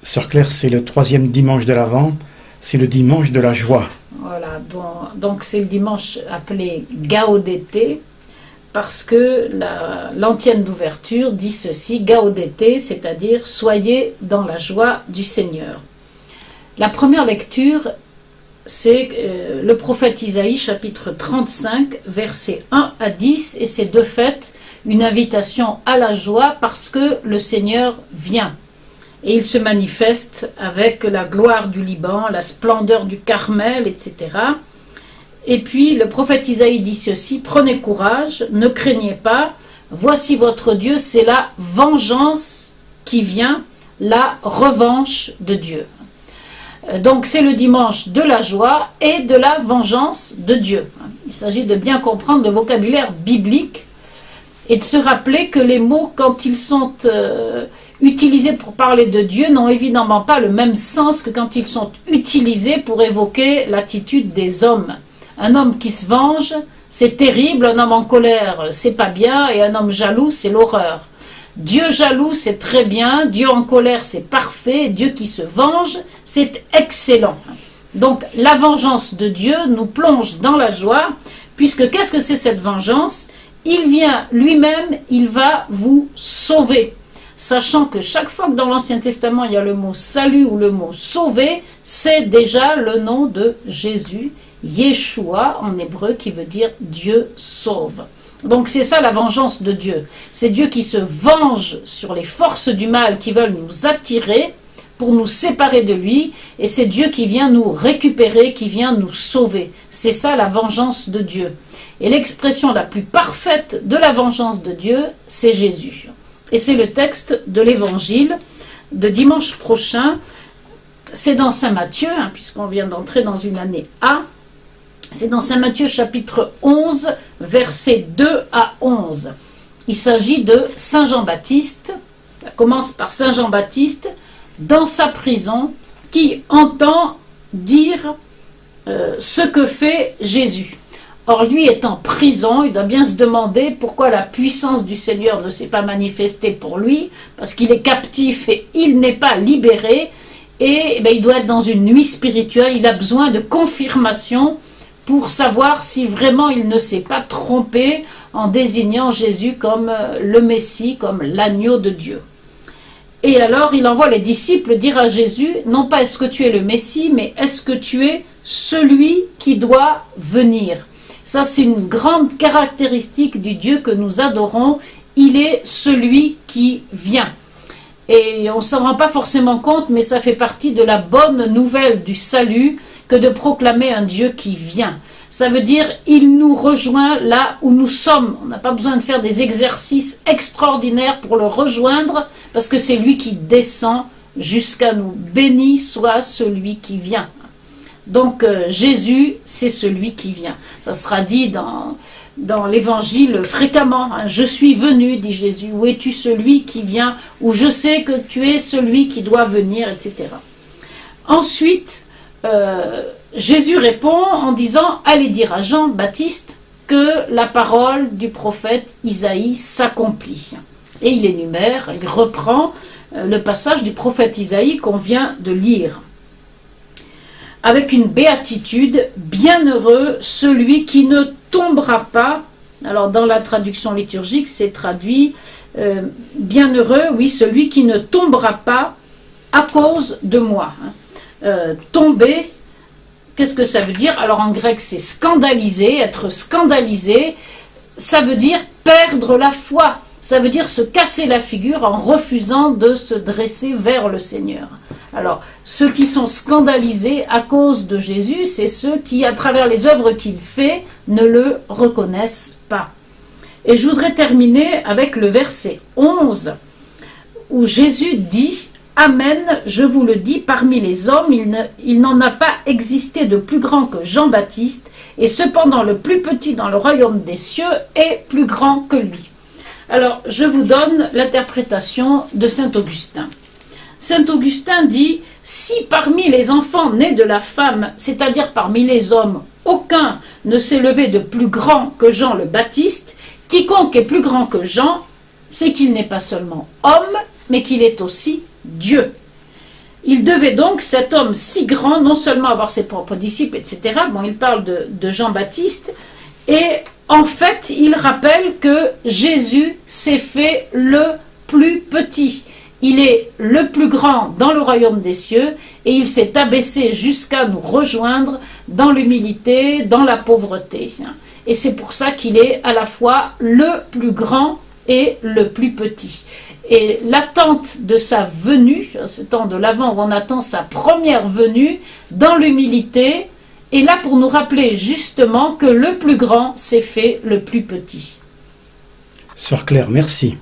Sœur Claire, c'est le 3e dimanche de l'Avent, c'est le dimanche de la joie. Voilà, donc c'est le dimanche appelé Gaudete, parce que l'antienne d'ouverture dit ceci, Gaudete, c'est-à-dire soyez dans la joie du Seigneur. La première lecture, c'est le prophète Isaïe, chapitre 35, versets 1 à 10, et c'est de fait une invitation à la joie parce que le Seigneur vient. Et il se manifeste avec la gloire du Liban, la splendeur du Carmel, etc. Et puis le prophète Isaïe dit ceci, prenez courage, ne craignez pas, voici votre Dieu, c'est la vengeance qui vient, la revanche de Dieu. Donc c'est le dimanche de la joie et de la vengeance de Dieu. Il s'agit de bien comprendre le vocabulaire biblique et de se rappeler que les mots, quand ils sont utilisés pour parler de Dieu, n'ont évidemment pas le même sens que quand ils sont utilisés pour évoquer l'attitude des hommes. Un homme qui se venge, c'est terrible, un homme en colère, c'est pas bien, et un homme jaloux, c'est l'horreur. Dieu jaloux, c'est très bien, Dieu en colère, c'est parfait, Dieu qui se venge, c'est excellent. Donc la vengeance de Dieu nous plonge dans la joie, puisque qu'est-ce que c'est cette vengeance? Il vient lui-même, il va vous sauver. Sachant que chaque fois que dans l'Ancien Testament il y a le mot salut ou le mot sauver, c'est déjà le nom de Jésus, Yeshua en hébreu, qui veut dire Dieu sauve. Donc c'est ça la vengeance de Dieu. C'est Dieu qui se venge sur les forces du mal qui veulent nous attirer pour nous séparer de lui, et c'est Dieu qui vient nous récupérer, qui vient nous sauver. C'est ça la vengeance de Dieu. Et l'expression la plus parfaite de la vengeance de Dieu, c'est Jésus. Et c'est le texte de l'évangile de dimanche prochain. C'est dans Saint Matthieu, puisqu'on vient d'entrer dans une année A. C'est dans Saint Matthieu chapitre 11, versets 2 à 11. Il s'agit de Saint Jean-Baptiste. Ça commence par Saint Jean-Baptiste dans sa prison qui entend dire ce que fait Jésus. Or lui est en prison, il doit bien se demander pourquoi la puissance du Seigneur ne s'est pas manifestée pour lui, parce qu'il est captif et il n'est pas libéré, et il doit être dans une nuit spirituelle, il a besoin de confirmation pour savoir si vraiment il ne s'est pas trompé en désignant Jésus comme le Messie, comme l'agneau de Dieu. Et alors il envoie les disciples dire à Jésus, non pas est-ce que tu es le Messie, mais est-ce que tu es celui qui doit venir? Ça, c'est une grande caractéristique du Dieu que nous adorons. Il est celui qui vient. Et on ne s'en rend pas forcément compte, mais ça fait partie de la bonne nouvelle du salut que de proclamer un Dieu qui vient. Ça veut dire, il nous rejoint là où nous sommes. On n'a pas besoin de faire des exercices extraordinaires pour le rejoindre, parce que c'est lui qui descend jusqu'à nous. Béni soit celui qui vient. Donc Jésus, c'est celui qui vient. Ça sera dit dans l'évangile fréquemment. Je suis venu, dit Jésus. Où es-tu celui qui vient? Ou je sais que tu es celui qui doit venir, etc. Ensuite, Jésus répond en disant, allez dire à Jean-Baptiste que la parole du prophète Isaïe s'accomplit. Et il énumère, il reprend le passage du prophète Isaïe qu'on vient de lire. Avec une béatitude, bienheureux celui qui ne tombera pas. Alors dans la traduction liturgique, c'est traduit bienheureux, oui, celui qui ne tombera pas à cause de moi. Tomber, qu'est-ce que ça veut dire? Alors en grec, c'est scandaliser, être scandalisé. Ça veut dire perdre la foi. Ça veut dire se casser la figure en refusant de se dresser vers le Seigneur. Alors, ceux qui sont scandalisés à cause de Jésus, c'est ceux qui, à travers les œuvres qu'il fait, ne le reconnaissent pas. Et je voudrais terminer avec le verset 11, où Jésus dit « Amen, je vous le dis, parmi les hommes, il n'en a pas existé de plus grand que Jean-Baptiste, et cependant le plus petit dans le royaume des cieux est plus grand que lui. » Alors, je vous donne l'interprétation de saint Augustin. Saint Augustin dit, si parmi les enfants nés de la femme, c'est-à-dire parmi les hommes, aucun ne s'est levé de plus grand que Jean le Baptiste, quiconque est plus grand que Jean, c'est qu'il n'est pas seulement homme, mais qu'il est aussi Dieu. Il devait donc, cet homme si grand, non seulement avoir ses propres disciples, etc. Bon, il parle de Jean-Baptiste. Et en fait, il rappelle que Jésus s'est fait le plus petit. Il est le plus grand dans le royaume des cieux et il s'est abaissé jusqu'à nous rejoindre dans l'humilité, dans la pauvreté. Et c'est pour ça qu'il est à la fois le plus grand et le plus petit. Et l'attente de sa venue, ce temps de l'Avent où on attend sa première venue, dans l'humilité, est là pour nous rappeler justement que le plus grand s'est fait le plus petit. Sœur Claire, merci.